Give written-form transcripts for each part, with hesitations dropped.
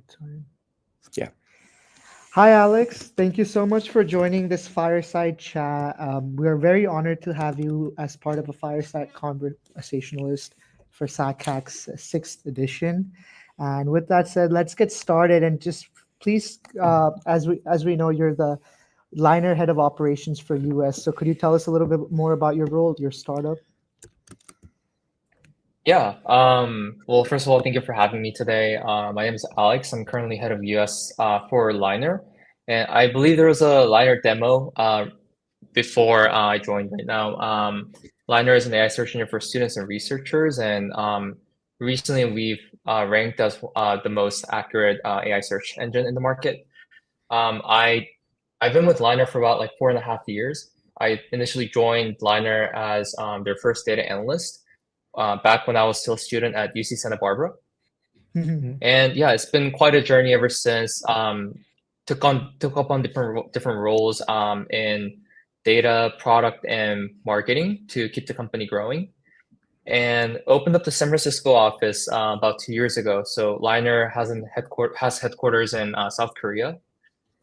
Time. Yeah. Hi, Alex. Thank you so much for joining this fireside chat. We are very honored to have you as part of a fireside conversationalist for SacHacks 6th edition. And with that said, let's get started. And just please, as we know, you're the Liner head of operations for US. So could you tell us a little bit more about your role, your startup? Yeah. Well, first of all, thank you for having me today. My name is Alex. I'm currently head of US for Liner, and I believe there was a Liner demo before I joined right now. Liner is an AI search engine for students and researchers, and recently we've ranked as the most accurate AI search engine in the market. I've been with Liner for about like 4.5 years. I initially joined Liner as their first data analyst back when I was still a student at UC Santa Barbara. And yeah, it's been quite a journey ever since. Took up on different roles in data, product, and marketing to keep the company growing. And opened up the San Francisco office about 2 years ago. So Liner has headquarters in South Korea,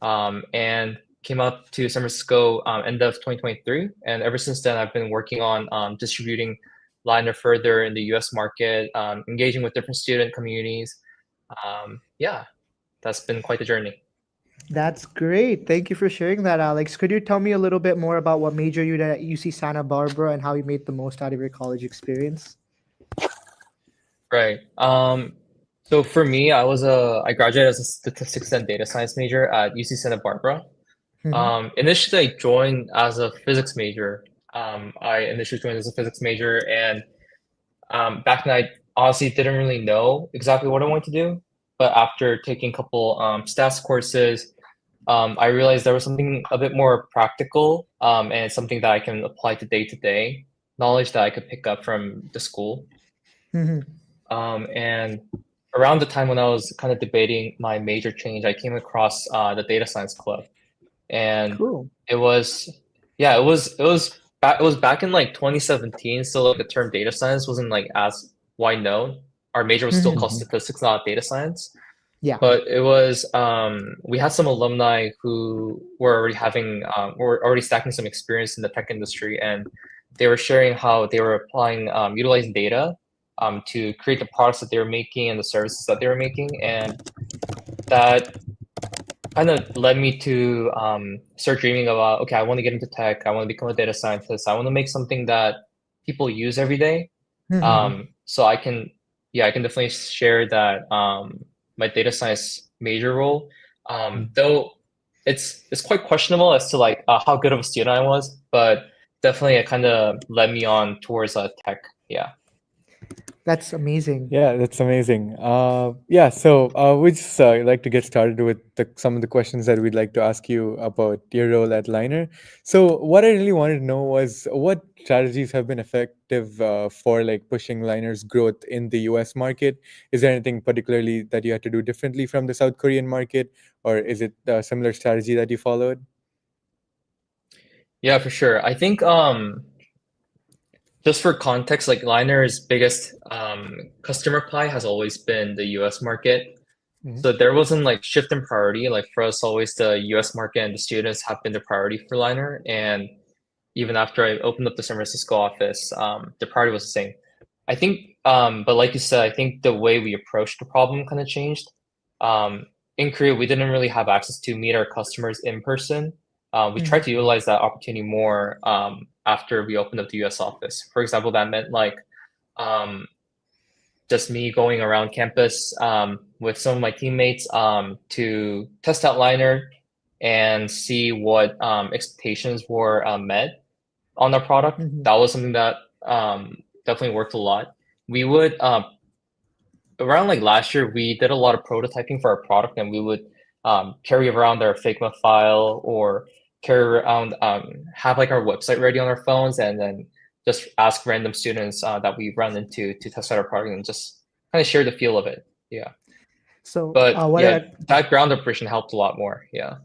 and came up to San Francisco end of 2023. And ever since then, I've been working on distributing Liner further in the US market, engaging with different student communities. Yeah, that's been quite the journey. That's great. Thank you for sharing that, Alex. Could you tell me a little bit more about what major you did at UC Santa Barbara and how you made the most out of your college experience? Right. So for me, I graduated as a statistics and data science major at UC Santa Barbara. Initially, I joined as a physics major. I initially joined as a physics major, and back then I honestly didn't really know exactly what I wanted to do. But after taking a couple stats courses, I realized there was something a bit more practical, and something that I can apply to day knowledge that I could pick up from the school. And around the time when I was kind of debating my major change, I came across the data science club, and Cool. it was back in like 2017. So like the term data science wasn't like as wide known. Our major was still called statistics, not data science. Yeah. But it was we had some alumni who were already stacking some experience in the tech industry, and they were sharing how they were applying utilizing data to create the products that they were making and the services that they were making, and that kind of led me to start dreaming about, okay, I want to get into tech. I want to become a data scientist. I want to make something that people use every day. So I can definitely share that my data science major role, though it's quite questionable as to like how good of a student I was, but definitely it kind of led me on towards tech. Yeah. That's amazing. Yeah, that's amazing. So we'd just like to get started with some of the questions that we'd like to ask you about your role at Liner. So what I really wanted to know was what strategies have been effective for like pushing Liner's growth in the US market? Is there anything particularly that you had to do differently from the South Korean market, or is it a similar strategy that you followed? Yeah, for sure. I think just for context, like Liner's biggest customer pie has always been the US market. So there wasn't like shift in priority. Like for us, always the US market and the students have been the priority for Liner. And even after I opened up the San Francisco office, the priority was the same. I think, but like you said, I think the way we approached the problem kind of changed. In Korea, we didn't really have access to meet our customers in person. We tried to utilize that opportunity more after we opened up the US office. For example, that meant like just me going around campus with some of my teammates to test out Liner and see what expectations were met on our product. That was something that definitely worked a lot. We would around like last year, we did a lot of prototyping for our product, and we would carry around our Figma file or carry around have like our website ready on our phones, and then just ask random students that we run into to test out our product and just kind of share the feel of it. Yeah. So But yeah, that ground operation helped a lot more. Yeah.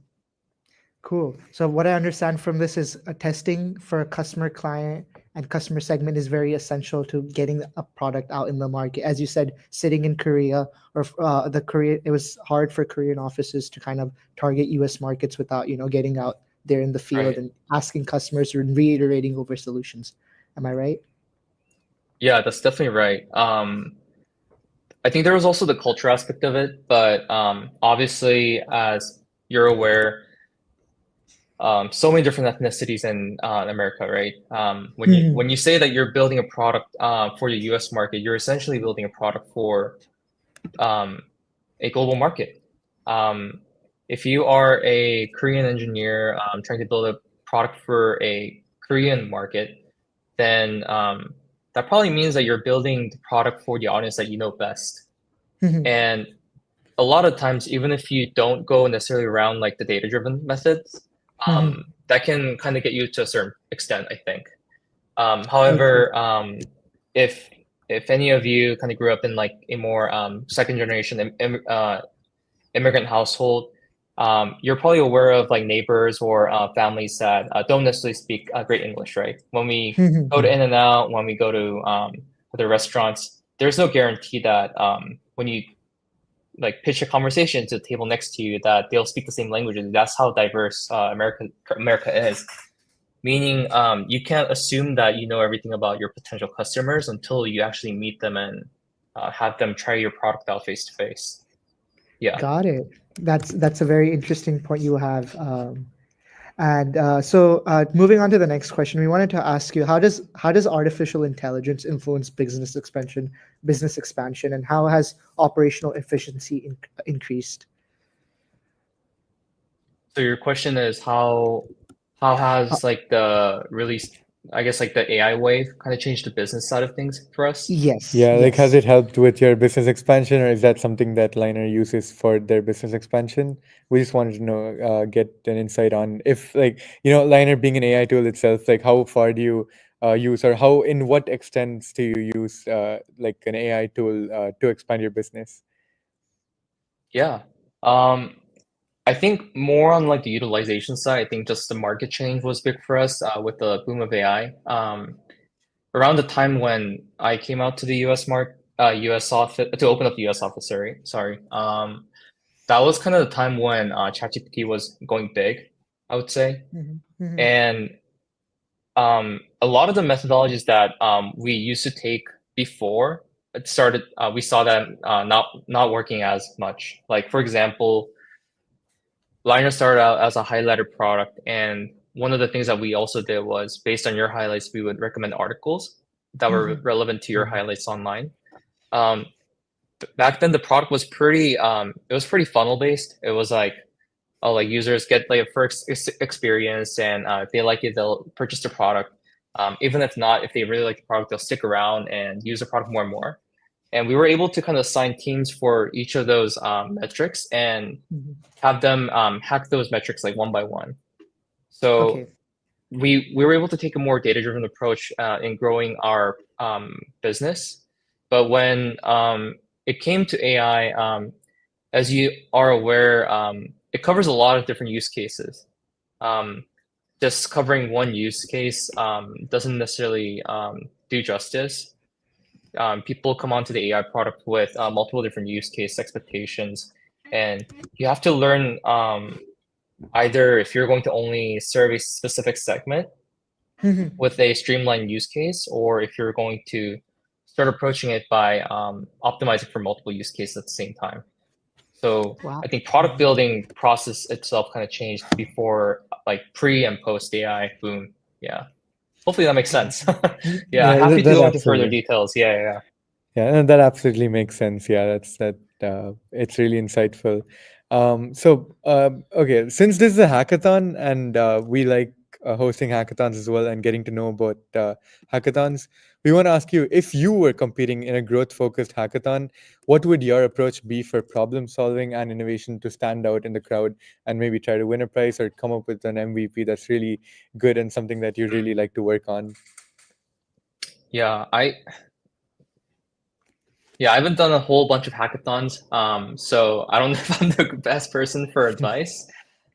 Cool. So what I understand from this is testing for a customer client and customer segment is very essential to getting a product out in the market. As you said, sitting in Korea or the Korea, it was hard for Korean offices to kind of target U.S. markets without getting out there in the field Right. and asking customers and reiterating over solutions. Am I right? Yeah, that's definitely right. I think there was also the culture aspect of it, but obviously, as you're aware, so many different ethnicities in America, right? Mhm. When you say that you're building a product for the U.S. market, you're essentially building a product for um, a global market. Um, if you are a Korean engineer trying to build a product for a Korean market, then that probably means that you're building the product for the audience that you know best. Mhm. And a lot of times, even if you don't go necessarily around like the data-driven methods, Mhm. that can kind of get you to a certain extent, I think. Okay. However, if if any of you kind of grew up in like a more second generation immigrant household, you're probably aware of like neighbors or families that don't necessarily speak great English, right? When we Mhm. go to In-N-Out, when we go to other restaurants, there's no guarantee that when you like pitch a conversation to the table next to you that they'll speak the same languages. That's how diverse America is. Meaning, you can't assume that you know everything about your potential customers until you actually meet them and have them try your product out face to face. Yeah. Got it. That's a very interesting point you have. And moving on to the next question, we wanted to ask you how does artificial intelligence influence business expansion, and how has operational efficiency increased? So your question is how Uh, has like the release, I guess like the AI wave kind of changed the business side of things for us? yes, Yeah, like has yes. it helped with your business expansion, or is that something that Liner uses for their business expansion? We just wanted to know, get an insight on if, like, Liner being an AI tool itself, like how far do you use, or how, in what extents do you use, like an AI tool to expand your business? Yeah. Um, I think more on like the utilization side, I think just the market change was big for us with the boom of AI. Around the time when I came out to the US office to open up the US office, sorry. That was kind of the time when ChatGPT was going big, I would say. Mhm, mhm, And a lot of the methodologies that we used to take before it started, we saw that not working as much. Like for example, Liner started out as a highlighter product, and one of the things that we also did was based on your highlights, we would recommend articles that were mhm, relevant to your Mhm. highlights online. Um, Back then, the product was pretty funnel based. It was like, oh, like users get like a first experience, and if they like it, they'll purchase the product. Even if not, if they really like the product, they'll stick around and use the product more and more. And we were able to kind of assign teams for each of those metrics and mhm. have them hack those metrics like one by one. So Okay. we were able to take a more data driven approach in growing our business. But when it came to AI, as you are aware, it covers a lot of different use cases. Um, just covering one use case doesn't necessarily do justice. People come onto the AI product with multiple different use case expectations, and you have to learn either if you're going to only serve a specific segment Mhm. with a streamlined use case, or if you're going to start approaching it by optimizing for multiple use cases at the same time. So Wow. I think product Mhm. building process itself kind of changed before like pre and post AI boom. Yeah. Hopefully that makes Got sense. it. Yeah, Yeah, happy to that go into further absolutely. details. Yeah. Yeah, no, that absolutely makes sense. Yeah, it's really insightful. Okay, since this is a hackathon and we like hosting hackathons as well and getting to know about hackathons, we want to ask you, if you were competing in a growth-focused hackathon, what would your approach be for problem solving and innovation to stand out in the crowd and maybe try to win a prize or come up with an MVP that's really good and something that you really like to work on? Yeah, I haven't done a whole bunch of hackathons, so I don't know if I'm the best person for advice.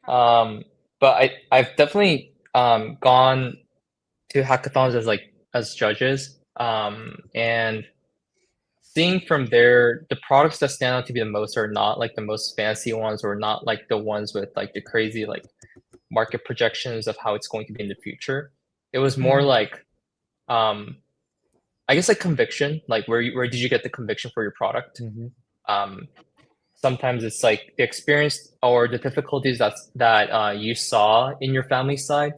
Um, but I've definitely gone to hackathons as judges, and seeing from there the products that stand out to be the most are not like the most fancy ones, or not like the ones with like the crazy like market projections of how it's going to be in the future. It was more like um I guess like conviction, like where did you get the conviction for your product? Mm-hmm. Um, Sometimes it's like the experience or the difficulties that you saw in your family side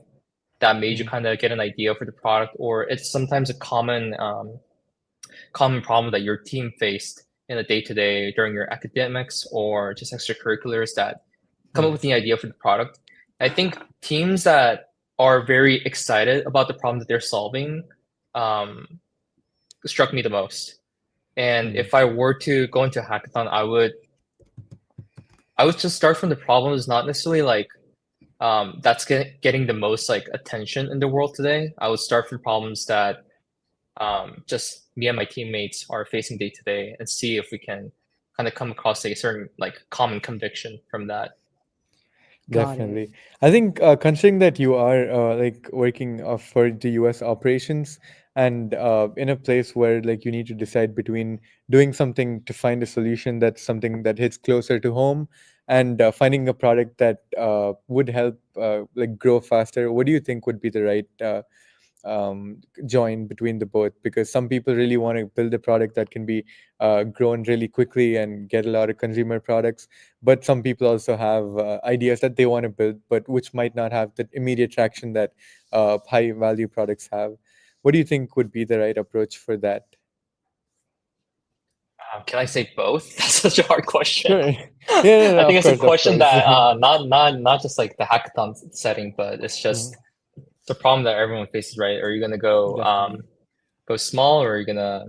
that made you kind of get an idea for the product, or it's sometimes a common problem that your team faced in the day-to-day during your academics or just extracurriculars that come up with Yes. the idea for the product. I think teams that are very excited about the problem that they're solving um, struck me the most. And Mm. if I were to go into a hackathon, I would just start from the problems, not necessarily like that's getting the most like attention in the world today. I would start from problems that just me and my teammates are facing day to day, and see if we can kind of come across a certain like common conviction from that. Got it. Definitely. I think considering that you are like working for the US operations and in a place where like you need to decide between doing something to find a solution that's something that hits closer to home and finding a product that would help like grow faster, what do you think would be the right join between the both? Because some people really want to build a product that can be grown really quickly and get a lot of consumer products, but some people also have ideas that they want to build but which might not have the immediate traction that high value products have. What do you think would be the right approach for that? Can I say both? That's such a hard question. Sure. Yeah, I no, think of it's a course, of question course. that not just like the hackathon setting, but it's Mm, just the problem that everyone faces, right? Are you gonna definitely. go small, or are you gonna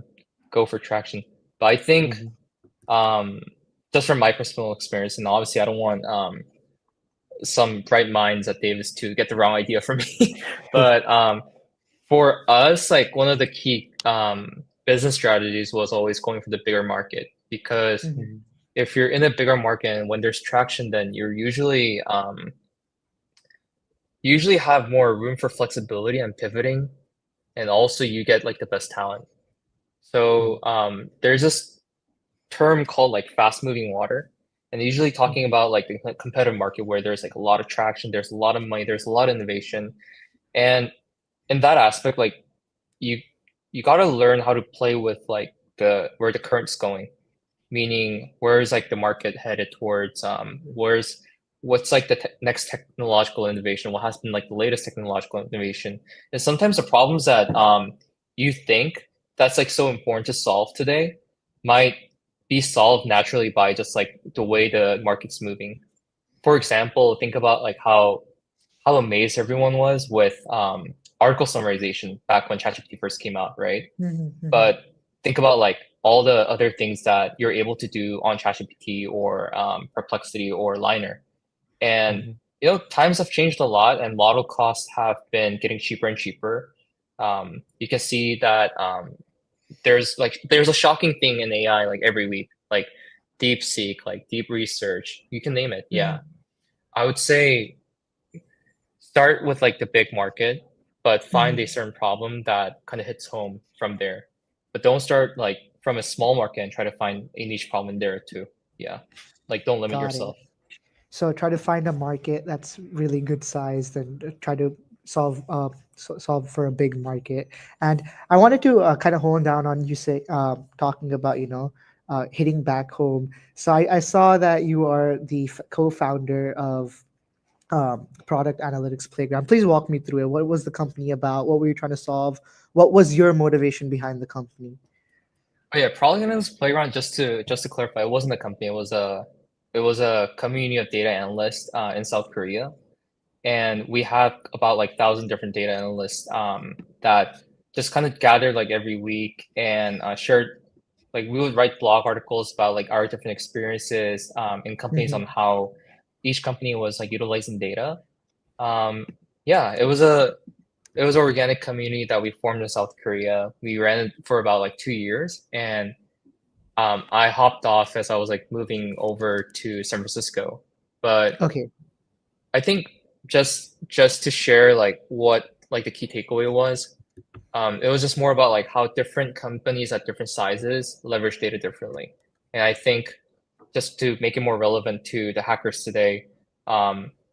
go for traction? But I think Hmm. um, just from my personal experience, and obviously I don't want some bright minds at Davis to get the wrong idea from me, but for us, like one of the key business strategies was always going for the bigger market, because Mhm. if you're in a bigger market and when there's traction, then you're usually have more room for flexibility and pivoting, and also you get like the best talent. So there's this term called like fast moving water, and usually talking about like the competitive market where there's like a lot of traction, there's a lot of money, there's a lot of innovation, and in that aspect, like you you got to learn how to play with like the where the current's going, meaning where's like the market headed towards, what's like the next technological innovation, what has been like the latest technological innovation. And sometimes the problems that you think that's like so important to solve today might be solved naturally by just like the way the market's moving. For example, think about like how amazed everyone was with article summarization back when ChatGPT first came out, right? Mhm, mhm. But think about like all the other things that you're able to do on ChatGPT or Perplexity or Liner. And Hmm. times have changed a lot, and model costs have been getting cheaper and cheaper. You can see that there's a shocking thing in AI like every week, like DeepSeek, like deep research, you can name it. Yeah, Mhm, I would say start with like the big market, but find a mhm. certain problem that kind of hits home from there. But don't start like from a small market and try to find a niche problem in there too. Yeah. Like don't limit Got it. yourself. So try to find a market that's really good sized and try to solve for a big market. And I wanted to kind of hone down on you say talking about hitting back home. So I saw that you are the co-founder of Product Analytics Playground. Please walk me through it. What was the company about? What were you trying to solve? What was your motivation behind the company? Oh yeah, probably in this playground, just to clarify, it wasn't a company, it was a community of data analysts in South Korea. And we have about like 1,000 different data analysts that just kind of gathered like every week and shared, like we would write blog articles about like our different experiences in companies on Mhm. how each company was like utilizing data. um, yeah, it was an organic community that we formed in South Korea. We ran it for about like 2 years, and I hopped off as I was like moving over to San Francisco. But Okay. I think just to share like what like the key takeaway was. It was just more about like how different companies at different sizes leverage data differently. And I think just to make it more relevant to the hackers today,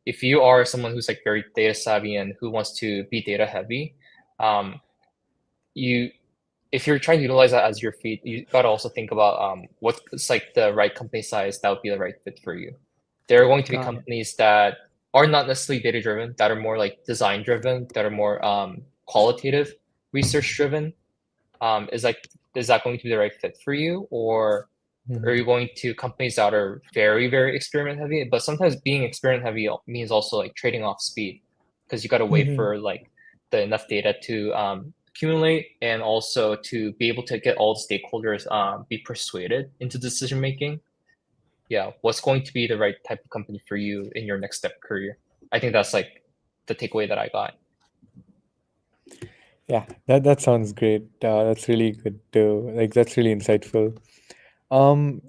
if you are someone who's like very data savvy and who wants to be data heavy, you if you're trying to utilize that as your feed, you got to also think about what's like the right company size that would be the right fit for you. There are going to be Got it. companies that are not necessarily data driven, that are more like design driven, that are more qualitative, research driven. Is like is that going to be the right fit for you, or are you going to companies that are very very experiment heavy? But sometimes being experiment heavy means also like trading off speed, because you got to wait Mhm. for like the enough data to accumulate, and also to be able to get all the stakeholders be persuaded into decision making. Yeah, what's going to be the right type of company for you in your next step career? I think that's like the takeaway that I got. Yeah, that sounds great. That's really good to like. That's really insightful.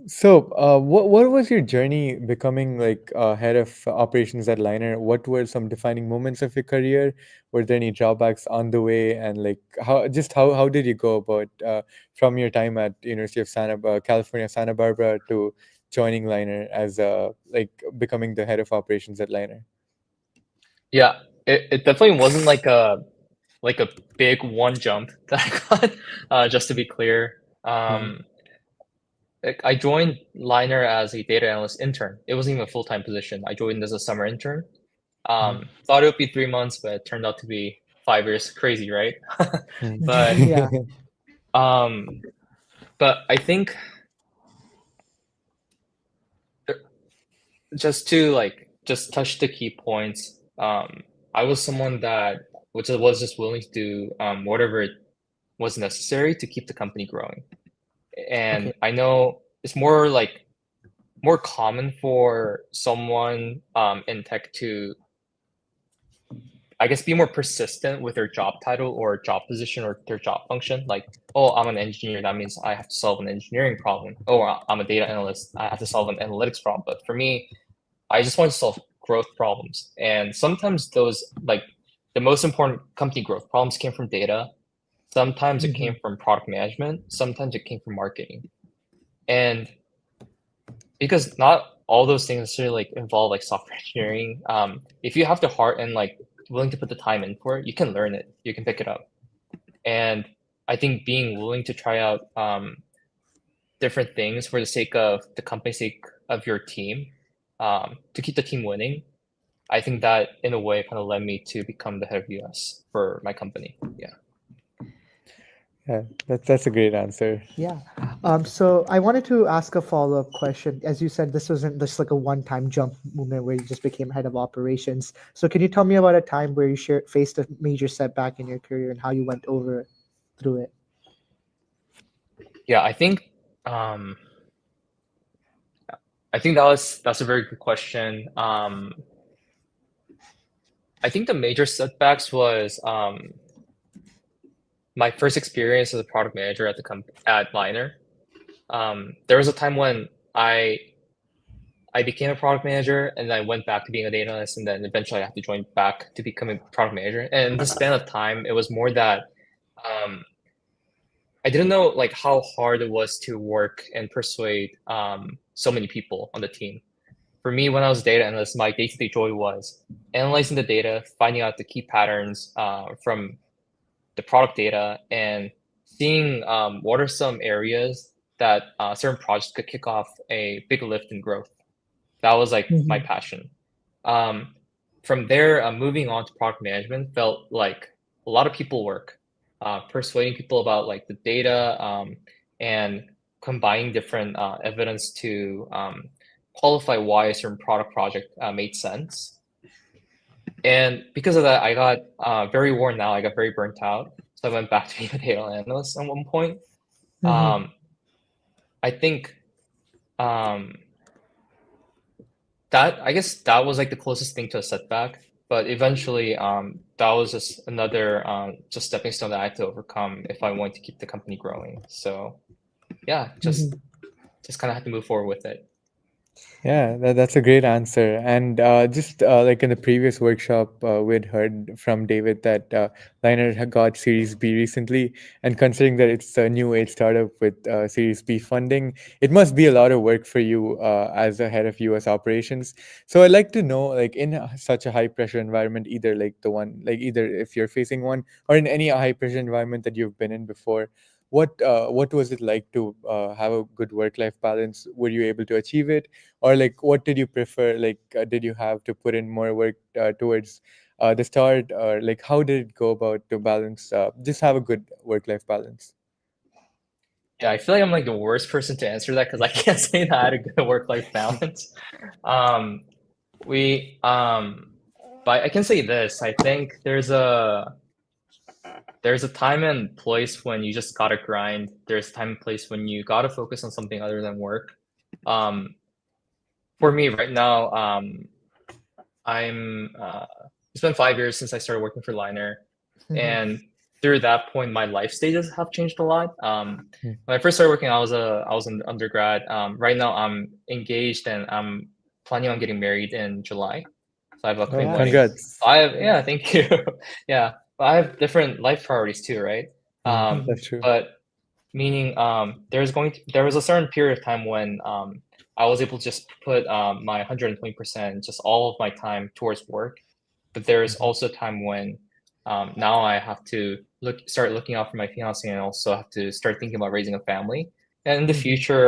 So, what was your journey becoming like head of operations at Liner? What were some defining moments of your career? Were there any drawbacks on the way? And like, how did you go about from your time at University of California, Santa Barbara to joining Liner as like becoming the head of operations at Liner? Yeah, it definitely wasn't like a big one jump that I got. Just to be clear, Hmm. I joined Liner as a data analyst intern. It wasn't even a full-time position. I joined as a summer intern. Thought it would be 3 months, but it turned out to be 5 years. Crazy, right? But Yeah. um, but I think just to like just touch the key points. I was someone that which was just willing to do whatever it was necessary to keep the company growing. Okay. And I know it's more like more common for someone in tech to, I guess, be more persistent with their job title or job position or their job function. Like, oh, I'm an engineer. That means I have to solve an engineering problem. Oh, I'm a data analyst. I have to solve an analytics problem. But for me, I just want to solve growth problems. And sometimes those, like, the most important company growth problems came from data. Sometimes it came Mhm. from product management. Sometimes it came from marketing. And because not all those things necessarily like involve like software engineering. If you have the heart and like willing to put the time in for it, you can learn it. You can pick it up. And I think being willing to try out different things for the sake of the company's sake of your team, to keep the team winning, I think that in a way kind of led me to become the head of US for my company. Yeah. Yeah, that's a great answer. Yeah. So I wanted to ask a follow-up question. As you said, this wasn't just like a one-time jump movement where you just became head of operations. So can you tell me about a time where you faced a major setback in your career and how you went over through it? Yeah, um, I think that's a very good question. I think the major setbacks was my first experience as a product manager at at Liner. There was a time when I became a product manager and I went back to being a data analyst, and then eventually I have to join back to become a product manager. And in the span of time, it was more that um, I didn't know like how hard it was to work and persuade so many people on the team. For me, when I was a data analyst, my day-to-day joy was analyzing the data, finding out the key patterns from the product data, and seeing what are some areas that certain projects could kick off a big lift in growth. That was like my Mhm. passion. Um, from there, moving on to product management felt like a lot of people work, persuading people about like the data, and combining different evidence to qualify why a certain product project made sense. And because of that, I got very worn out. I got very burnt out. So I went back to being a data analyst at one point. Mhm. Um, I think um, that I guess that was like the closest thing to a setback. But eventually, that was just another just stepping stone that I had to overcome if I want to keep the company growing. So yeah, Mhm. just kind of had to move forward with it. Yeah, that's a great answer. And just like in the previous workshop, we'd heard from David that Liner had got Series B recently. And considering that it's a new age startup with Series B funding, it must be a lot of work for you as a head of US operations. So I'd like to know, like in such a high pressure environment, either like the one, like either if you're facing one or in any high pressure environment that you've been in before, what was it like to have a good work life balance? Were you able to achieve it? Or like what did you prefer, like did you have to put in more work towards the start, or like how did it go about to balance, just have a good work life balance? Yeah, I feel like I'm like the worst person to answer that because I can't say that I had a good work-life balance. Um, we but I can say this. I think there's a time and place when you just gotta grind. There's a time and place when you gotta focus on something other than work. Um, for me right now, I'm it's been 5 years since I started working for Liner, Mhm. and through that point, my life stages have changed a lot. Hmm. When I first started working, I was an undergrad. Right now, I'm engaged and I'm planning on getting married in July. So I have an Oh, upcoming Oh, wedding. nice. congrats. I have, Yeah. yeah, thank you. Yeah, but I have different life priorities too, right? Mhm. That's true. But meaning, there was a certain period of time when I was able to just put my 120%, just all of my time towards work. But there is Mhm. also a time when now I have to start looking out for my fiance and also have to start thinking about raising a family. And in the Mhm. future,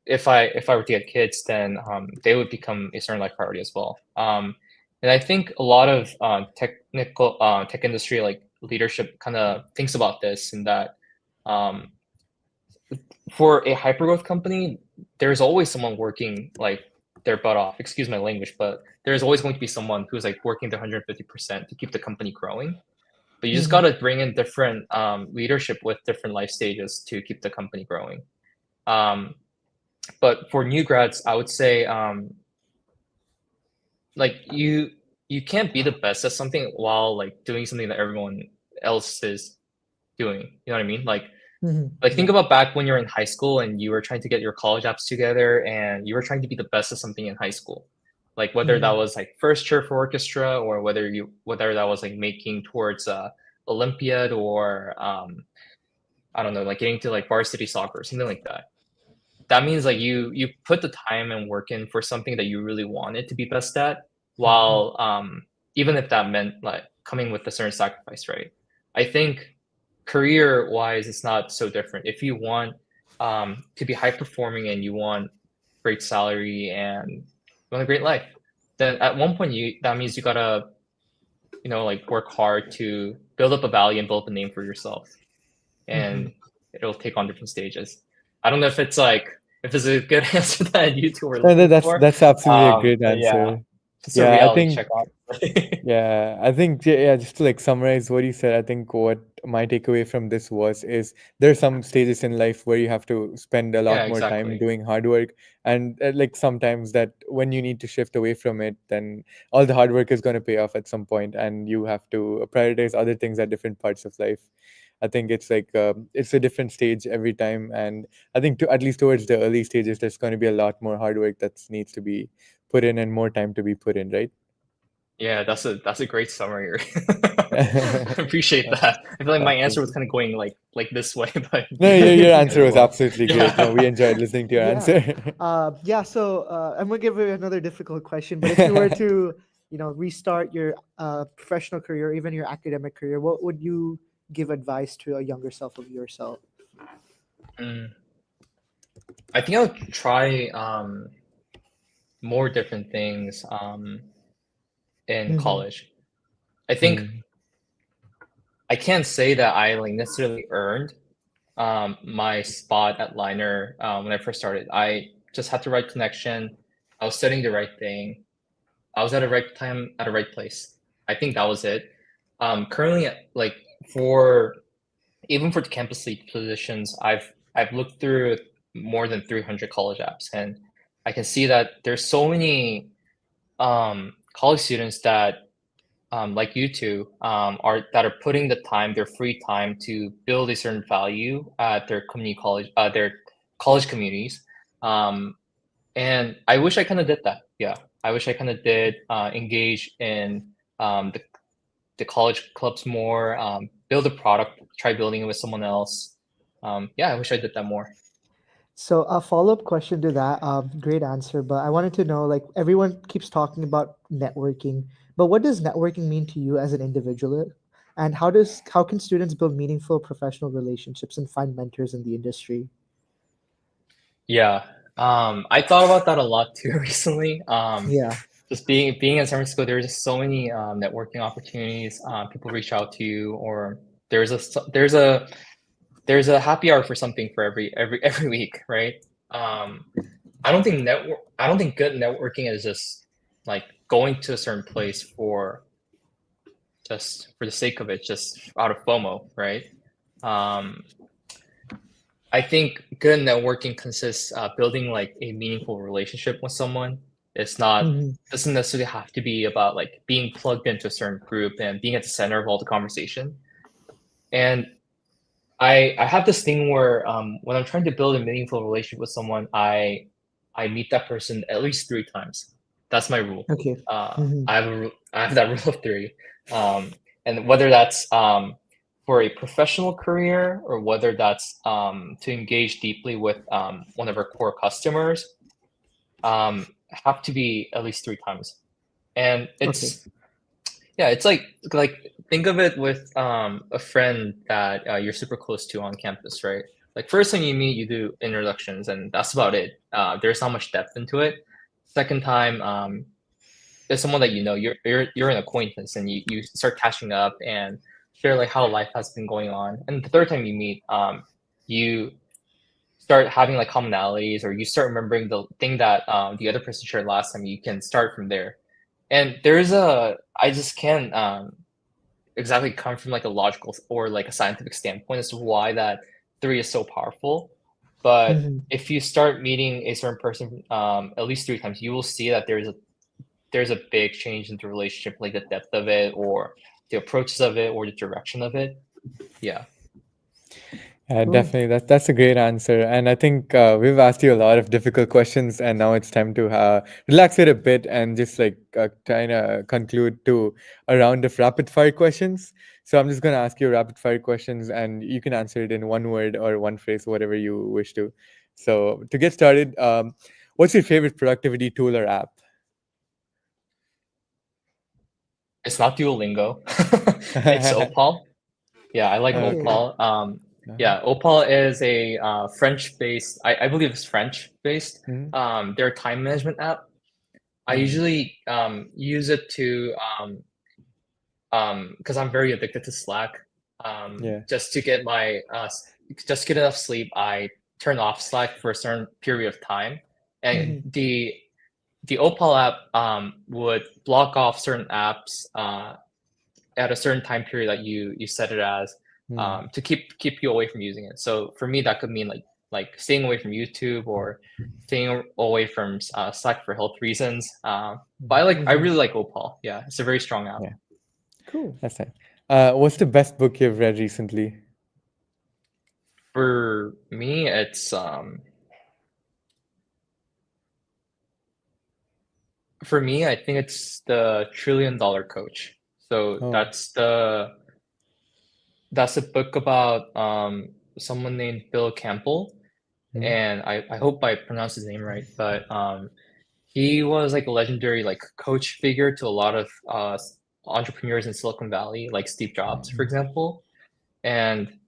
if I were to get kids, then they would become a certain life priority as well. And I think a lot of tech industry like leadership kind of thinks about this, in that um, for a hypergrowth company, there's always someone working like their butt off. Excuse my language, but there's always going to be someone who's like working their 150% to keep the company growing. But you just got Mhm. to bring in different leadership with different life stages to keep the company growing. Um, but for new grads, I would say like you can't be the best at something while like doing something that everyone else is doing. You know what I mean? Mhm. Like think Yeah. about back when you're in high school and you were trying to get your college apps together and you were trying to be the best at something in high school. Like whether that Mhm. was like first chair for orchestra, or whether that was like making towards Olympiad, or I don't know, like getting to like varsity soccer or something like that. That means like you put the time and work in for something that you really wanted to be best at, Mhm. while even if that meant like coming with a certain sacrifice, right? I think career wise it's not so different. If you want to be high performing and you want great salary and you want a great life, then at one point you that means you gotta, like work hard to build up a value and build up a name for yourself, Mhm. and it'll take on different stages. I don't know if it's a good answer that you two were No, looking that's for. absolutely a great But yeah, answer. just a Yeah, I reality think. check, honestly. Yeah, I think yeah, just to like summarize what you said, I think what my takeaway from this was is there's some stages in life where you have to spend a Yeah, lot more time exactly. doing hard work, and like sometimes that when you need to shift away from it, then all the hard work is going to pay off at some point, and you have to prioritize other things at different parts of life. I think it's like it's a different stage every time, and I think at least towards the early stages, there's going to be a lot more hard work that needs to be put in and more time to be put in, right? Yeah, that's a great summary. I appreciate that. I feel like my answer was Absolutely. kind of going like this way, but No, you your did answer it was well. absolutely great. No, we Yeah. enjoyed listening to your Yeah. answer. Yeah. So I'm gonna give you another difficult question. But if you were to, restart your professional career, even your academic career, what would you give advice to a younger self of yourself? Mm. I think I'll try more different things in Mhm. college. I think Hmm. I can't say that I like necessarily earned my spot at Liner when I first started. I just had the right connection. I was studying the right thing. I was at the right time at the right place. I think that was it. Currently, like for even for the campus lead positions, I've looked through more than 300 college apps, and I can see that there's so many college students that like you two are putting the time, their free time, to build a certain value at their community college, their college communities. Um, And I wish I kind of did that. Yeah, I wish I kind of did engage in the college clubs more, build a product, try building it with someone else. Yeah, I wish I did that more. So a follow-up question to that, great answer, but I wanted to know, like everyone keeps talking about networking, but what does networking mean to you as an individual? And how can students build meaningful professional relationships and find mentors in the industry? Yeah, I thought about that a lot too recently. Yeah. Just being in San Francisco, there's just so many networking opportunities. People reach out to you, or there's a there's a there's a happy hour for something for every week, right? Um, I don't think good networking is just like going to a certain place for just for the sake of it, just out of FOMO, right? Um, I think good networking consists building like a meaningful relationship with someone. It's not Mhm. doesn't necessarily have to be about like being plugged into a certain group and being at the center of all the conversation. And I have this thing where when I'm trying to build a meaningful relationship with someone, I meet that person at least 3 times. That's my rule. Okay. Mhm. I have that rule of three, and whether that's for a professional career or whether that's to engage deeply with one of our core customers, have to be at least 3 times. And Okay. yeah, it's like think of it with a friend that you're super close to on campus, right? Like first time you meet, you do introductions, and that's about it. There's not much depth into it. Second time, there's someone that you know, you're an acquaintance, and you start catching up and share like how life has been going on. And the third time you meet, you start having like commonalities, or you start remembering the thing that the other person shared last time. You can start from there. And I just can't exactly come from like a logical or like a scientific standpoint as to why that three is so powerful. But Mhm. if you start meeting a certain person at least 3 times, you will see that there's a big change in the relationship, like the depth of it, or the approaches of it, or the direction of it. Yeah. Cool. Definitely, that's a great answer, and I think we've asked you a lot of difficult questions, and now it's time to relax it a bit and just like try to conclude to a round of rapid fire questions. So I'm just going to ask you rapid fire questions, and you can answer it in one word or one phrase, whatever you wish to. So to get started, what's your favorite productivity tool or app? It's not Duolingo. It's Opal. Yeah, I like Okay. Okay. Opal. Uh-huh. Yeah, Opal is a French-based. I believe it's French-based. Mhm. They're a time management app. I Mhm. usually use it to because I'm very addicted to Slack. Yeah. Just to get my just to get enough sleep, I turn off Slack for a certain period of time, and Mhm. the Opal app would block off certain apps at a certain time period that you set it as Mhm. to keep you away from using it. So for me, that could mean like staying away from YouTube or staying away from Slack for health reasons. But I Mhm. really like Opal. Yeah, it's a very strong app. Yeah, Cool. that's it. What's the best book you've read recently? For me, I think it's the $1 Trillion Coach. So Oh. that's a book about someone named Bill Campbell, Mhm. and I hope I pronounced his name right, but he was like a legendary like coach figure to a lot of entrepreneurs in Silicon Valley, like Steve Jobs, for example. And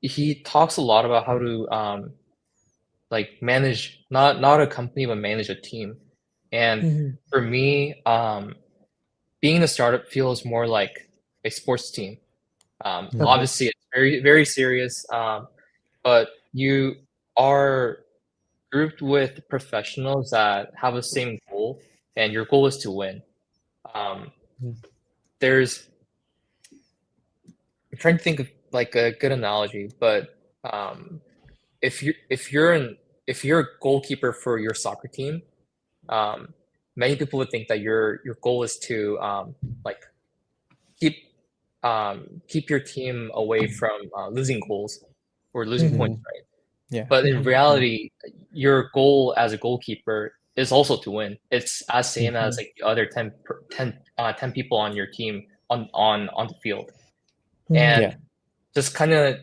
he talks a lot about how to like manage not a company but manage a team. And Mhm. for me, being in a startup feels more like a sports team. Mhm. Okay. Obviously, it's very serious, but you are grouped with professionals that have the same goal, and your goal is to win. Um, Mhm. there's I'm trying to think of like a good analogy, but um, if you're a goalkeeper for your soccer team, um, many people would think that your goal is to like keep keep your team away from losing goals or losing Mhm. points, Mhm. right? Yeah. But in Mhm. reality, your goal as a goalkeeper is also to win. It's as same as like the other 10 people on your team on the field. Mhm. And Yeah. just kind of,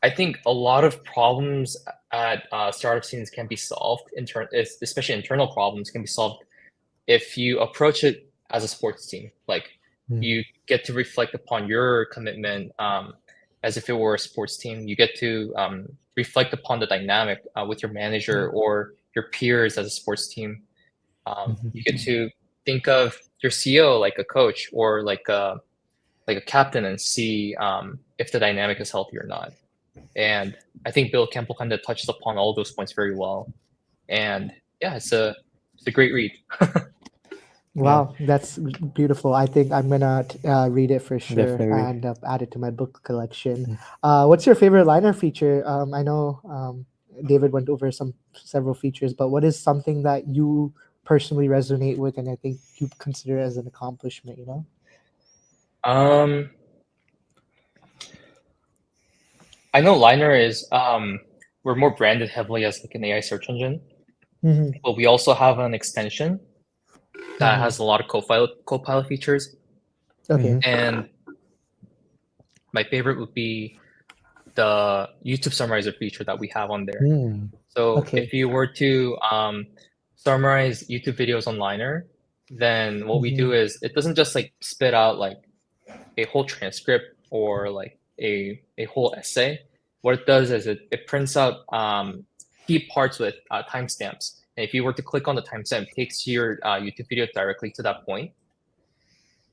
I think a lot of problems at startup scenes can be solved, especially internal problems can be solved if you approach it as a sports team. Like you get to reflect upon your commitment as if it were a sports team. You get to reflect upon the dynamic with your manager or your peers as a sports team. You get to think of your CEO like a coach or like a captain and see if the dynamic is healthy or not. And I think Bill Campbell kind of touches upon all those points very well. And yeah, it's a great read. Wow, that's beautiful. I think I'm gonna read it for sure Definitely. and add it to my book collection. What's your favorite liner feature? I know David went over several features, but what is something that you personally resonate with, and I think you consider as an accomplishment? You know. Um, I know Liner is we're more branded heavily as like an AI search engine, Mm-hmm. but we also have an extension that Mm-hmm. has a lot of copilot features. Okay. And my favorite would be the YouTube summarizer feature that we have on there. So Okay. if you were to summarize YouTube videos on Liner, then what we do is it doesn't just like spit out like a whole transcript or like a whole essay. What it does is it prints out key parts with timestamps. And if you were to click on the timestamp, it takes your YouTube video directly to that point.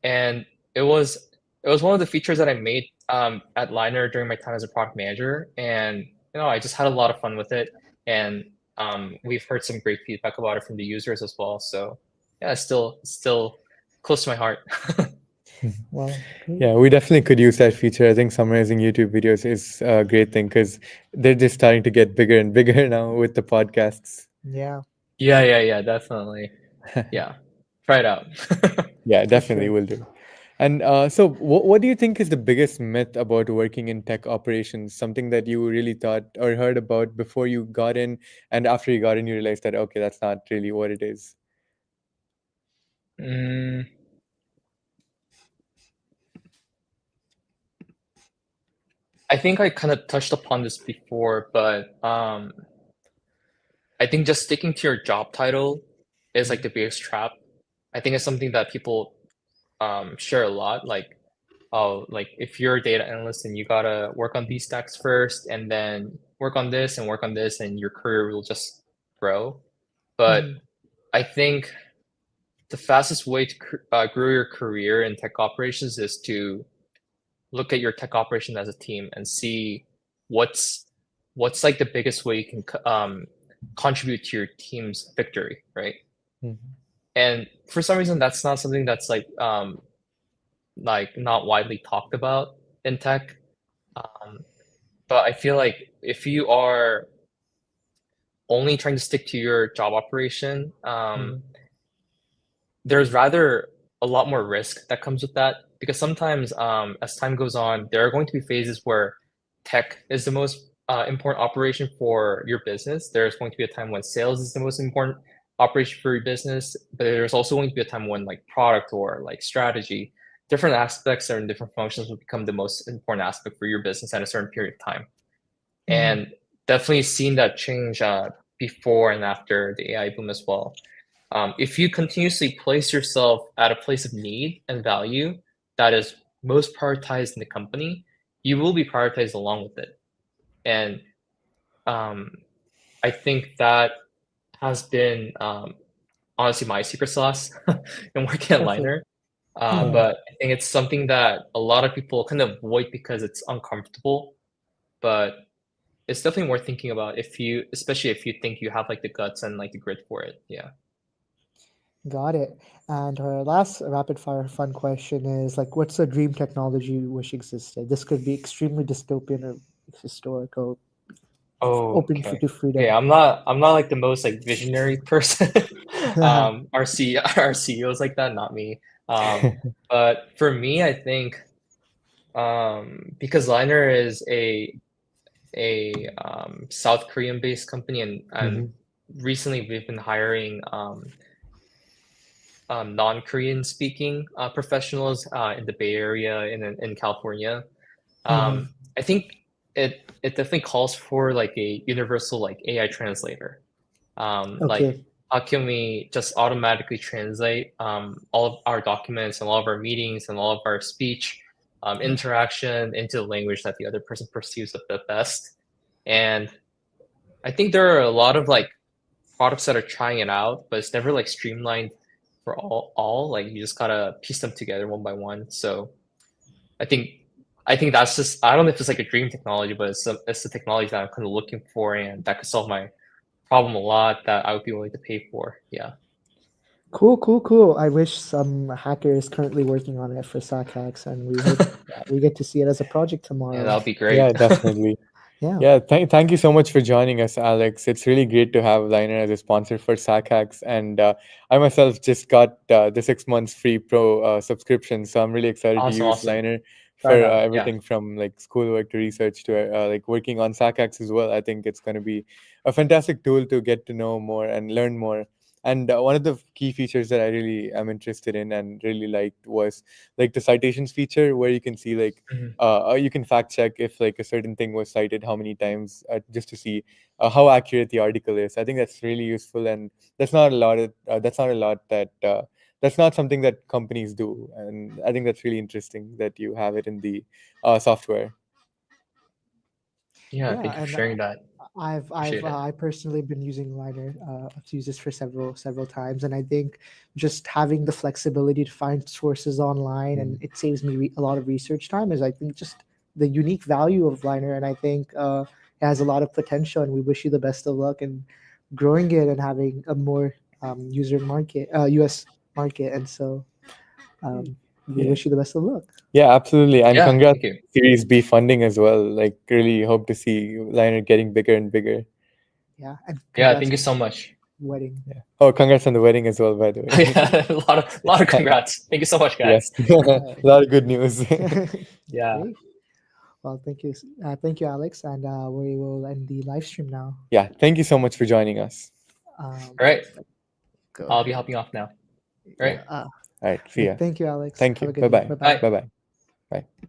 And it was one of the features that I made at Liner during my time as a product manager, and I just had a lot of fun with it, and we've heard some great feedback about it from the users as well. So yeah, it's still close to my heart. Well, great. Yeah, we definitely could use that feature. I think summarizing YouTube videos is a great thing because they're just starting to get bigger and bigger now with the podcasts. Yeah, Yeah, definitely. Yeah, try it out. Yeah, for definitely sure. will do. And so, what do you think is the biggest myth about working in tech operations? Something that you really thought or heard about before you got in, and after you got in, you realized that, okay, that's not really what it is. Mm, I think I kind of touched upon this before, but I think just sticking to your job title is like the biggest trap. I think it's something that people share a lot. Like, oh, like if you're a data analyst and you gotta work on these stacks first, and then work on this and work on this, and your career will just grow. But Mhm. I think the fastest way to grow your career in tech operations is to look at your tech operation as a team and see what's like the biggest way you can contribute to your team's victory, right? Mhm. And for some reason, that's not something that's like not widely talked about in tech. Um, but I feel like if you are only trying to stick to your job operation, Mhm. there's rather a lot more risk that comes with that because sometimes as time goes on, there are going to be phases where tech is the most important operation for your business. There's going to be a time when sales is the most important operation for your business, but there's also going to be a time when like product or like strategy, different aspects and different functions will become the most important aspect for your business at a certain period of time. Mhm. And definitely seen that change before and after the AI boom as well. If you continuously place yourself at a place of need and value that is most prioritized in the company, you will be prioritized along with it. And um, I think that has been honestly my secret sauce in working at Okay. Liner. Mhm. Oh, But I think it's something that a lot of people kind of avoid because it's uncomfortable. But it's definitely worth thinking about especially if you think you have like the guts and like the grit for it. Yeah. Got it. And our last rapid fire fun question is like, what's a dream technology you wish existed? This could be extremely dystopian or historical, open Okay. to Okay, freedom. I'm not like the most like visionary person. Our CEO is like that, not me. But for me, I think because Liner a South Korean based company, and recently we've been hiring non-Korean speaking professionals in the Bay Area in California. I think it definitely calls for like a universal like AI translator. Like Okay. how can we just automatically translate all of our documents and all of our meetings and all of our speech interaction into the language that the other person perceives the best? And I think there are a lot of like products that are trying it out, but it's never like streamlined for all. Like you just gotta piece them together one by one. So I think that's just, I don't know if it's like a dream technology, but it's the technology that I'm kind of looking for, and that could solve my problem a lot, that I would be willing to pay for. Yeah. Cool. I wish some hacker is currently working on it for SacHacks, and we hope that we get to see it as a project tomorrow. Yeah, that would be great. Yeah, definitely. Yeah. Yeah, thank you so much for joining us, Alex. It's really great to have Liner as a sponsor for SacHacks. And I myself just got the 6 months free pro subscription. So I'm really excited to use Awesome. Liner for Try that. Yeah. everything from like schoolwork to research to like working on SacHacks as well. I think it's going to be a fantastic tool to get to know more and learn more. And one of the key features that I really am interested in and really liked was like the citations feature, where you can see like Mhm. you can fact check if like a certain thing was cited how many times, just to see how accurate the article is. I think that's really useful, and that's not a lot of, that's not something that companies do, and I think that's really interesting that you have it in the software. Yeah, Yeah, thank you for and sharing that. I've Appreciate it. I personally been using Liner. I've used this for several times, and I think just having the flexibility to find sources online and it saves me a lot of research time is, I think, just the unique value of Liner, and I think it has a lot of potential. And we wish you the best of luck in growing it and having a more U.S. market. And so we Yeah. wish you the best of luck. Yeah, absolutely. And Yeah, congrats thank you. on Series B funding as well. Like, really hope to see Liner getting bigger and bigger. Yeah, and Yeah, congrats thank you on so much. the wedding. Yeah. Oh, congrats on the wedding as well, by the way. Yeah, a lot of congrats. Thank you so much, Yes. guys. A lot of good news. Yeah. Great. Well, thank you, Alex, and we will end the live stream now. Yeah. Thank you so much for joining us. All right. Go I'll be ahead. hopping off now. All right. Yeah, All right. See ya. thank you, Alex. Thank Have you. a good day. Bye-bye. Bye-bye. Bye. Bye-bye. Bye.